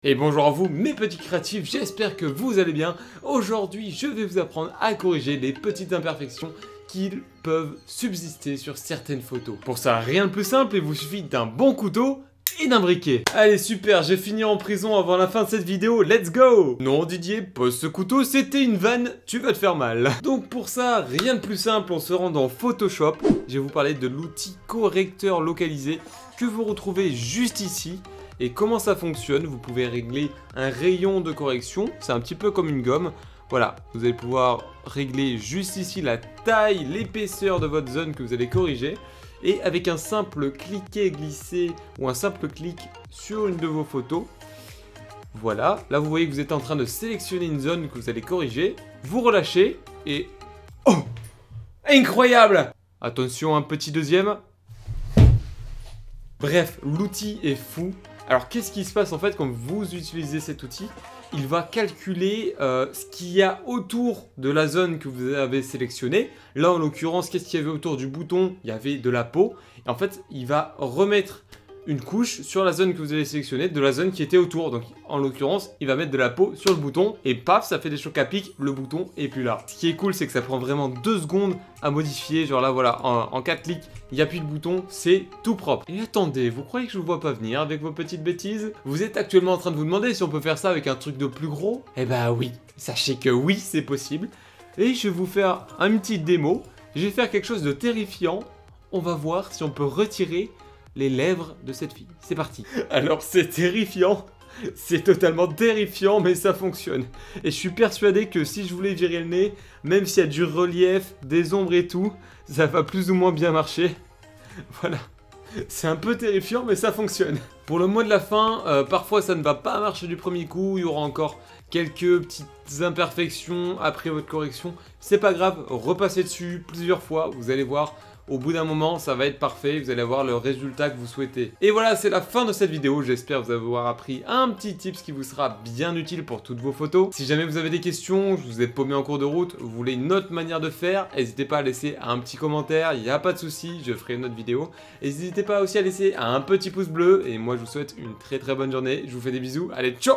Et bonjour à vous mes petits créatifs, j'espère que vous allez bien. Aujourd'hui je vais vous apprendre à corriger les petites imperfections qui peuvent subsister sur certaines photos. Pour ça rien de plus simple, il vous suffit d'un bon couteau et d'un briquet. Allez super, j'ai fini en prison avant la fin de cette vidéo, let's go! Non Didier, pose ce couteau, c'était une vanne, tu vas te faire mal. Donc pour ça, rien de plus simple, on se rend dans Photoshop. Je vais vous parler de l'outil correcteur localisé que vous retrouvez juste ici. Et comment ça fonctionne? Vous pouvez régler un rayon de correction, c'est un petit peu comme une gomme. Voilà, vous allez pouvoir régler juste ici la taille, l'épaisseur de votre zone que vous allez corriger. Et avec un simple cliquer-glisser ou un simple clic sur une de vos photos, voilà, là vous voyez que vous êtes en train de sélectionner une zone que vous allez corriger. Vous relâchez et... Oh! Incroyable! Attention, un petit deuxième. Bref, l'outil est fou. Alors qu'est-ce qui se passe en fait quand vous utilisez cet outil? Il va calculer ce qu'il y a autour de la zone que vous avez sélectionnée. Là en l'occurrence, qu'est-ce qu'il y avait autour du bouton? Il y avait de la peau. Et en fait, il va remettre une couche sur la zone que vous avez sélectionnée, de la zone qui était autour. Donc en l'occurrence, il va mettre de la peau sur le bouton et paf, ça fait des chocs à pic, le bouton est plus là. Ce qui est cool, c'est que ça prend vraiment 2 secondes à modifier. Genre là, voilà, en 4 clics, il n'y a plus de bouton, c'est tout propre. Et attendez, vous croyez que je vous vois pas venir avec vos petites bêtises? Vous êtes actuellement en train de vous demander si on peut faire ça avec un truc de plus gros? Eh bah oui, sachez que oui, c'est possible. Et je vais vous faire une petite démo. Je vais faire quelque chose de terrifiant. On va voir si on peut retirer les lèvres de cette fille. C'est parti. Alors c'est terrifiant, c'est totalement terrifiant, mais ça fonctionne. Et je suis persuadé que si je voulais virer le nez, même s'il y a du relief, des ombres et tout, ça va plus ou moins bien marcher. Voilà. C'est un peu terrifiant, mais ça fonctionne. Pour le mot de la fin, parfois ça ne va pas marcher du premier coup, il y aura encore quelques petites imperfections après votre correction. C'est pas grave, repassez dessus plusieurs fois, vous allez voir. Au bout d'un moment, ça va être parfait, vous allez avoir le résultat que vous souhaitez. Et voilà, c'est la fin de cette vidéo. J'espère vous avoir appris un petit tips qui vous sera bien utile pour toutes vos photos. Si jamais vous avez des questions, je vous ai paumé en cours de route, vous voulez une autre manière de faire, n'hésitez pas à laisser un petit commentaire, il n'y a pas de souci, je ferai une autre vidéo. Et n'hésitez pas aussi à laisser un petit pouce bleu. Et moi, je vous souhaite une très bonne journée. Je vous fais des bisous. Allez, ciao!